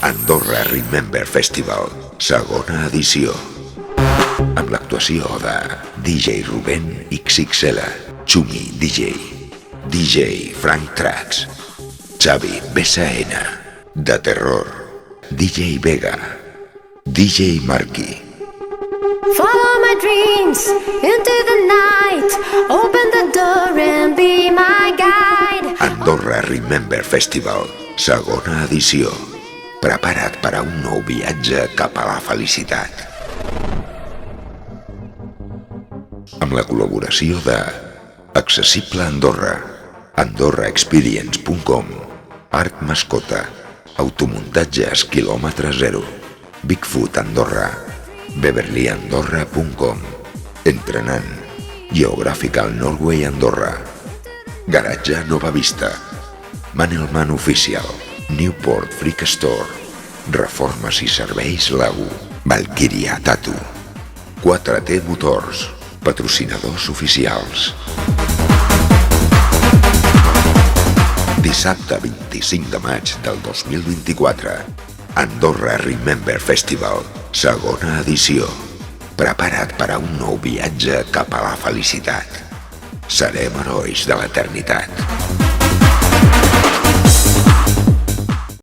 Andorra Remember Festival, segona edició. Amb l'actuació de DJ Rubén XXL, Chumi DJ, DJ Frank Tracks, Xavi BSN, De Terror, DJ Vega, DJ Marky. Follow my dreams into the night. Open the door and be my guide. Andorra Remember Festival, segona edició. Prepara't per a un nou viatge cap a la felicitat. Amb la col·laboració de Accessible Andorra, AndorraExperience.com, Art Mascota, Automuntatges Kilòmetre Zero, Bigfoot Andorra, BeverlyAndorra.com, Entrenant, Geographical Norway Andorra, Garatge Nova Vista, Manelman Official, Newport Freak Store, Reformes i Serveis Lagu, Valkyria Tattoo, 4T Motors, patrocinadors oficials. Dissabte 25 de maig del 2024, Andorra Remember Festival, segona edició. Prepara't per a un nou viatge cap a la felicitat. Serem herois de l'eternitat.